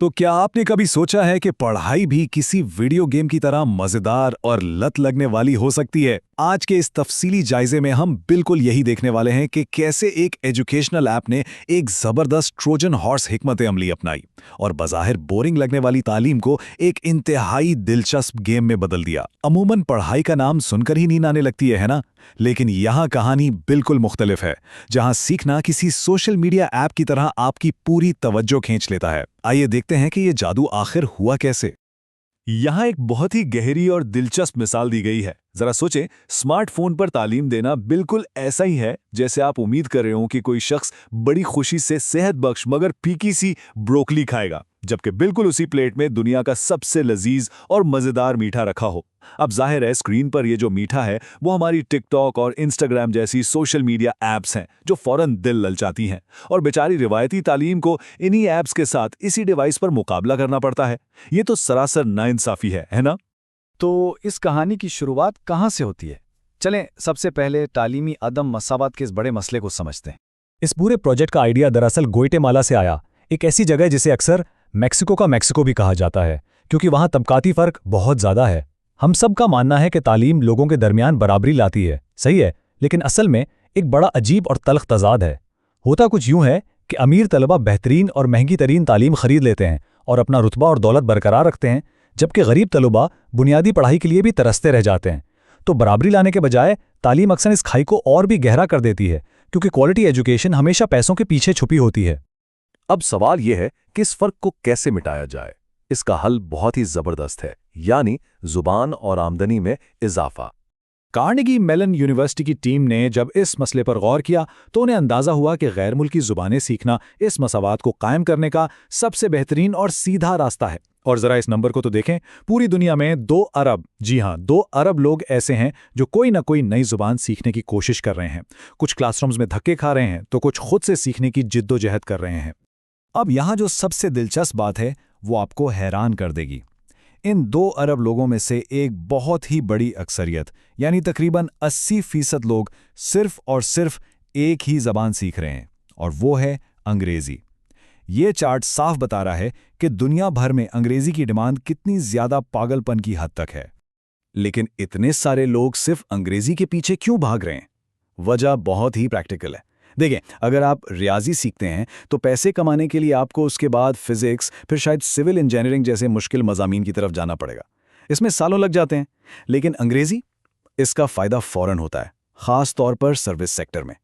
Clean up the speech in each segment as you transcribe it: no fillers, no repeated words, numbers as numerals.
तो क्या आपने कभी सोचा है कि पढ़ाई भी किसी वीडियो गेम की तरह मजेदार और लत लगने वाली हो सकती है? आज के इस तफसीली जायजे में हम बिल्कुल यही देखने वाले हैं कि कैसे एक एजुकेशनल ऐप ने एक जबरदस्त ट्रोजन हॉर्स हिकमत अमली अपनाई और बज़ाहिर बोरिंग लगने वाली तालीम को एक इंतहाई दिलचस्प गेम में बदल दिया। अमूमन पढ़ाई का नाम सुनकर ही नींद आने लगती है ना? लेकिन यहाँ कहानी बिल्कुल मुख्तलिफ है, जहाँ सीखना किसी सोशल मीडिया ऐप की तरह आपकी पूरी तवज्जो खींच लेता है। आइए देखते हैं कि ये जादू आखिर हुआ कैसे। यहाँ एक बहुत ही गहरी और दिलचस्प मिसाल दी गई है। जरा सोचें, स्मार्टफोन पर तालीम देना बिल्कुल ऐसा ही है जैसे आप उम्मीद कर रहे हो कि कोई शख्स बड़ी खुशी से सेहत बख्श मगर फीकी सी ब्रोकली खाएगा, जबकि बिल्कुल उसी प्लेट में दुनिया का सबसे लजीज और मजेदार मीठा रखा हो। अब जाहिर है, स्क्रीन पर ये जो मीठा है वो हमारी टिकटॉक और इंस्टाग्राम जैसी सोशल मीडिया ऐप्स हैं जो फौरन दिल ललचाती हैं, और बेचारी रिवायती तालीम को इन्हीं ऐप्स के साथ इसी डिवाइस पर मुकाबला करना पड़ता है। ये तो सरासर नाइंसाफी है ना? तो इस कहानी की शुरुआत कहाँ से होती है? चलें सबसे पहले तालीमी अदम मसावत के इस बड़े मसले को समझते हैं। इस पूरे प्रोजेक्ट का आइडिया दरअसल ग्वाटेमाला से आया, एक ऐसी जगह जिसे अक्सर मैक्सिको का मैक्सिको भी कहा जाता है, क्योंकि वहाँ तबकाती फ़र्क बहुत ज़्यादा है। हम सब का मानना है कि तालीम लोगों के दरमियान बराबरी लाती है, सही है, लेकिन असल में एक बड़ा अजीब और तल्ख तज़ाद है। होता कुछ यूं है कि अमीर तलबा बेहतरीन और महंगी तरीन तालीम खरीद लेते हैं और अपना रुतबा और दौलत बरकरार रखते हैं, जबकि गरीब तलबा बुनियादी पढ़ाई के लिए भी तरसते रह जाते हैं। तो बराबरी लाने के बजाय तालीम अक्सर इस खाई को और भी गहरा कर देती है, क्योंकि क्वालिटी एजुकेशन हमेशा पैसों के पीछे छुपी होती है। अब सवाल यह है कि इस फर्क को कैसे मिटाया जाए। इसका हल बहुत ही जबरदस्त है, यानी जुबान और आमदनी में इजाफा। कार्नेगी मेलन यूनिवर्सिटी की टीम ने जब इस मसले पर गौर किया तो उन्हें अंदाजा हुआ कि गैर मुल्की जुबानें सीखना इस मसावात को कायम करने का सबसे बेहतरीन और सीधा रास्ता है। और जरा इस नंबर को तो देखें, पूरी दुनिया में 2 अरब, जी हां 2 अरब लोग ऐसे हैं जो कोई ना कोई नई जुबान सीखने की कोशिश कर रहे हैं। कुछ क्लासरूम्स में धक्के खा रहे हैं तो कुछ खुद से सीखने की जिद्दोजहद कर रहे हैं। अब यहाँ जो सबसे दिलचस्प बात है वो आपको हैरान कर देगी। इन 2 अरब लोगों में से एक बहुत ही बड़ी अक्सरियत, यानी तकरीबन 80% लोग सिर्फ और सिर्फ एक ही जबान सीख रहे हैं, और वो है अंग्रेजी। ये चार्ट साफ बता रहा है कि दुनिया भर में अंग्रेजी की डिमांड कितनी ज्यादा पागलपन की हद तक है। लेकिन इतने सारे लोग सिर्फ अंग्रेजी के पीछे क्यों भाग रहे हैं? वजह बहुत ही प्रैक्टिकल है। देखें, अगर आप रियाजी सीखते हैं तो पैसे कमाने के लिए आपको उसके बाद फिजिक्स, फिर शायद सिविल इंजीनियरिंग जैसे मुश्किल मज़ामीन की तरफ जाना पड़ेगा। इसमें सालों लग जाते हैं। लेकिन अंग्रेजी, इसका फ़ायदा फ़ौरन होता है, ख़ास तौर पर सर्विस सेक्टर में।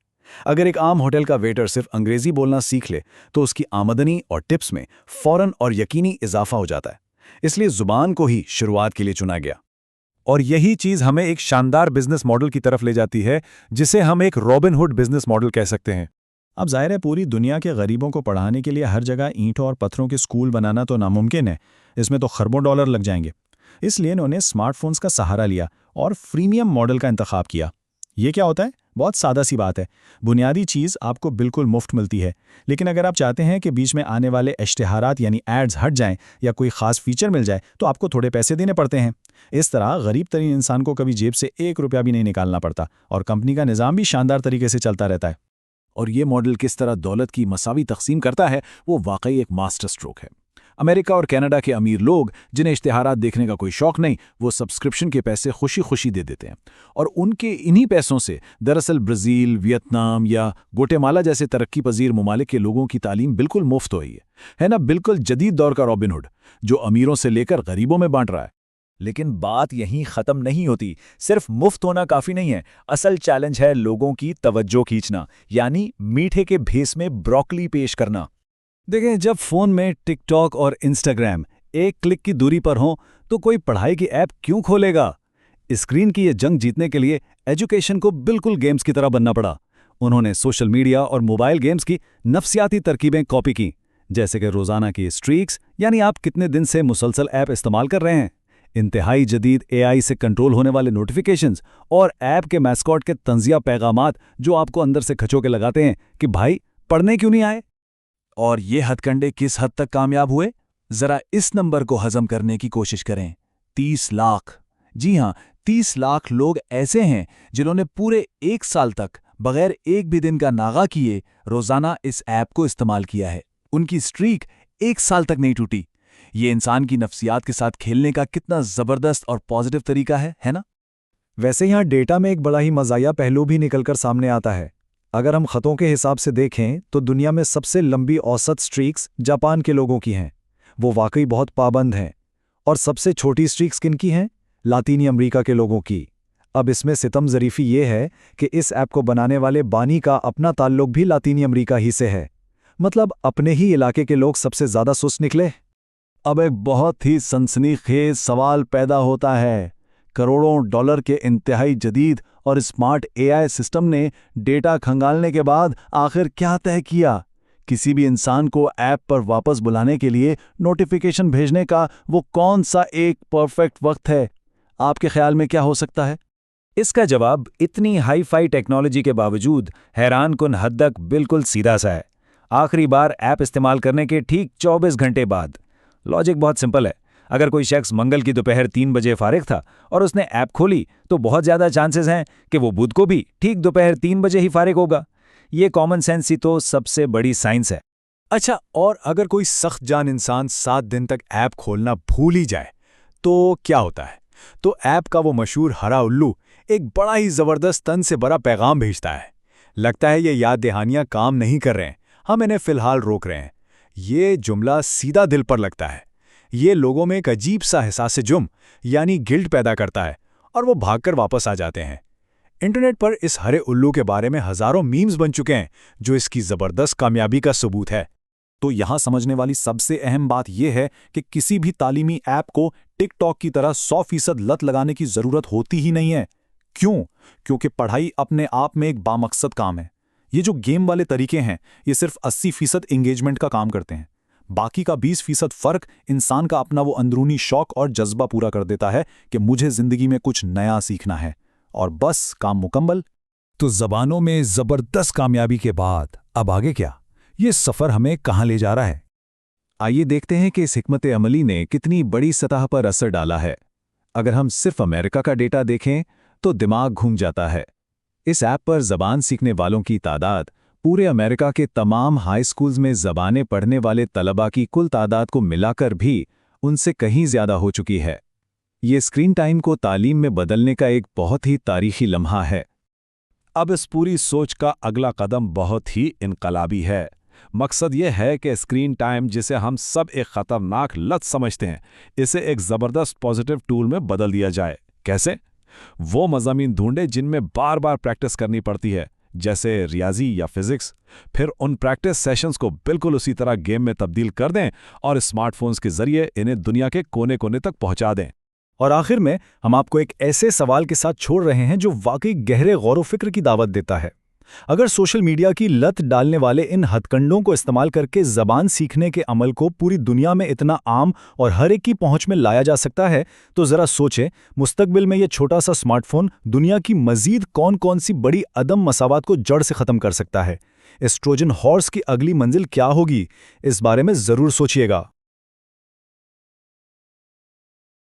अगर एक आम होटल का वेटर सिर्फ अंग्रेजी बोलना सीख ले तो उसकी आमदनी और टिप्स में फ़ौरन और यकीनी इजाफा हो जाता है। इसलिए ज़ुबान को ही शुरुआत के लिए चुना गया। और यही चीज़ हमें एक शानदार बिजनेस मॉडल की तरफ ले जाती है, जिसे हम एक रॉबिनहुड बिजनेस मॉडल कह सकते हैं। अब जाहिर है, पूरी दुनिया के गरीबों को पढ़ाने के लिए हर जगह ईंटों और पत्थरों के स्कूल बनाना तो नामुमकिन है। इसमें तो खरबों डॉलर लग जाएंगे। इसलिए इन्होंने स्मार्टफोन्स का सहारा लिया और फ्रीमियम मॉडल का इंतखाब किया। ये क्या होता है? बहुत सादा सी बात है। बुनियादी चीज़ आपको बिल्कुल मुफ्त मिलती है, लेकिन अगर आप चाहते हैं कि बीच में आने वाले इश्तिहारात यानी एड्स हट जाएं या कोई ख़ास फीचर मिल जाए तो आपको थोड़े पैसे देने पड़ते हैं। इस तरह गरीब तरीन इंसान को कभी जेब से 1 रुपया भी नहीं निकालना पड़ता और कंपनी का निज़ाम भी शानदार तरीके से चलता रहता है। और ये मॉडल किस तरह दौलत की मसावी तकसीम करता है, वो वाकई एक मास्टर स्ट्रोक है। अमेरिका और कनाडा के अमीर लोग जिन्हें इश्तिहारात देखने का कोई शौक नहीं, वो सब्सक्रिप्शन के पैसे खुशी खुशी दे देते हैं, और उनके इन्हीं पैसों से दरअसल ब्राज़ील, वियतनाम या ग्वाटेमाला जैसे तरक्की पजीर ममालिक के लोगों की तालीम बिल्कुल मुफ्त हो रही है ना? बिल्कुल जदीद दौर का रॉबिनहुड, जो अमीरों से लेकर गरीबों में बांट रहा है। लेकिन बात यहीं ख़त्म नहीं होती। सिर्फ मुफ्त होना काफ़ी नहीं है, असल चैलेंज है लोगों की तवज्जो खींचना, यानी मीठे के भेस में ब्रोकली पेश करना। देखें, जब फ़ोन में टिकटॉक और इंस्टाग्राम एक क्लिक की दूरी पर हों तो कोई पढ़ाई की ऐप क्यों खोलेगा? स्क्रीन की ये जंग जीतने के लिए एजुकेशन को बिल्कुल गेम्स की तरह बनना पड़ा। उन्होंने सोशल मीडिया और मोबाइल गेम्स की नफ्सियाती तरकीबें कॉपी की, जैसे कि रोज़ाना की स्ट्रीक्स, यानी आप कितने दिन से मुसलसल ऐप इस्तेमाल कर रहे हैं, इंतहाई जदीद एआई से कंट्रोल होने वाले नोटिफिकेशंस और ऐप के मैस्कॉट के तंजिया पैगामात जो आपको अंदर से खचोके लगाते हैं कि भाई पढ़ने क्यों नहीं आए। और ये हथकंडे किस हद तक कामयाब हुए, जरा इस नंबर को हजम करने की कोशिश करें। 30 लाख। जी हां, 30 लाख लोग ऐसे हैं जिन्होंने पूरे 1 साल तक बगैर एक भी दिन का नागा किए रोजाना इस ऐप को इस्तेमाल किया है। उनकी स्ट्रीक 1 साल तक नहीं टूटी। ये इंसान की नफ्सियात के साथ खेलने का कितना जबरदस्त और पॉजिटिव तरीका है ना? वैसे यहाँ डेटा में एक बड़ा ही मज़ाया पहलू भी निकलकर सामने आता है। अगर हम खतों के हिसाब से देखें तो दुनिया में सबसे लंबी औसत स्ट्रीक्स जापान के लोगों की हैं। वो वाकई बहुत पाबंद हैं। और सबसे छोटी स्ट्रीक्स किनकी हैं? लातीनी अमेरिका के लोगों की। अब इसमें सितम ज़रीफ़ी ये है कि इस ऐप को बनाने वाले बानी का अपना ताल्लुक भी लातीनी अमेरिका ही से है। मतलब अपने ही इलाके के लोग सबसे ज़्यादा सुस्त निकले। अब एक बहुत ही सनसनीखेज सवाल पैदा होता है। करोड़ों डॉलर के इंतहाई जदीद और स्मार्ट एआई सिस्टम ने डेटा खंगालने के बाद आखिर क्या तय किया? किसी भी इंसान को ऐप पर वापस बुलाने के लिए नोटिफिकेशन भेजने का वो कौन सा एक परफेक्ट वक्त है? आपके ख्याल में क्या हो सकता है? इसका जवाब इतनी हाई फाई टेक्नोलॉजी के बावजूद हैरानकुन हद तक बिल्कुल सीधा सा है। आखिरी बार ऐप इस्तेमाल करने के ठीक 24 घंटे बाद। लॉजिक बहुत सिंपल है। अगर कोई शख्स मंगल की दोपहर 3 बजे फारिग था और उसने ऐप खोली तो बहुत ज़्यादा चांसेस हैं कि वो बुध को भी ठीक दोपहर 3 बजे ही फारिग होगा। ये कॉमन सेंस ही तो सबसे बड़ी साइंस है। अच्छा, और अगर कोई सख्त जान इंसान 7 दिन तक ऐप खोलना भूल ही जाए तो क्या होता है? तो ऐप का वो मशहूर हरा उल्लू एक बड़ा ही ज़बरदस्त तन से बड़ा पैगाम भेजता है। लगता है ये याद दहानियाँ काम नहीं कर रहे हैं, हम इन्हें फ़िलहाल रोक रहे हैं। ये जुमला सीधा दिल पर लगता है। ये लोगों में एक अजीब सा एहसास जुर्म यानी गिल्ट पैदा करता है और वो भागकर वापस आ जाते हैं। इंटरनेट पर इस हरे उल्लू के बारे में हज़ारों मीम्स बन चुके हैं जो इसकी ज़बरदस्त कामयाबी का सबूत है। तो यहाँ समझने वाली सबसे अहम बात यह है कि किसी भी तालीमी ऐप को टिकटॉक की तरह 100% लत लगाने की ज़रूरत होती ही नहीं है। क्यों? क्योंकि पढ़ाई अपने आप में एक बामकसद काम है। ये जो गेम वाले तरीके हैं ये सिर्फ 80% एंगेजमेंट का काम करते हैं। बाकी का 20% फ़र्क इंसान का अपना वो अंदरूनी शौक और जज्बा पूरा कर देता है कि मुझे ज़िंदगी में कुछ नया सीखना है, और बस काम मुकम्मल। तो ज़बानों में ज़बरदस्त कामयाबी के बाद अब आगे क्या? ये सफ़र हमें कहाँ ले जा रहा है? आइए देखते हैं कि इस हिकमत अमली ने कितनी बड़ी सतह पर असर डाला है। अगर हम सिर्फ अमेरिका का डेटा देखें तो दिमाग घूम जाता है। इस ऐप पर ज़बान सीखने वालों की तादाद पूरे अमेरिका के तमाम हाई स्कूल्स में ज़बानें पढ़ने वाले तलबा की कुल तादाद को मिलाकर भी उनसे कहीं ज़्यादा हो चुकी है। ये स्क्रीन टाइम को तालीम में बदलने का एक बहुत ही तारीखी लम्हा है। अब इस पूरी सोच का अगला कदम बहुत ही इनकलाबी है। मकसद ये है कि स्क्रीन टाइम, जिसे हम सब एक ख़तरनाक लत समझते हैं, इसे एक ज़बरदस्त पॉजिटिव टूल में बदल दिया जाए। कैसे? वो मज़ामीन ढूंढे जिनमें बार बार प्रैक्टिस करनी पड़ती है, जैसे रियाजी या फिजिक्स। फिर उन प्रैक्टिस सेशंस को बिल्कुल उसी तरह गेम में तब्दील कर दें और स्मार्टफोन्स के जरिए इन्हें दुनिया के कोने कोने तक पहुंचा दें। और आखिर में हम आपको एक ऐसे सवाल के साथ छोड़ रहे हैं जो वाकई गहरे गौर व फिक्र की दावत देता है। अगर सोशल मीडिया की लत डालने वाले इन हथकंडों को इस्तेमाल करके ज़बान सीखने के अमल को पूरी दुनिया में इतना आम और हर एक की पहुंच में लाया जा सकता है, तो ज़रा सोचें, मुस्तकबिल में यह छोटा सा स्मार्टफोन दुनिया की मज़ीद कौन कौन सी बड़ी अदम मसावात को जड़ से ख़त्म कर सकता है। इस ट्रोजन हॉर्स की अगली मंजिल क्या होगी? इस बारे में ज़रूर सोचिएगा।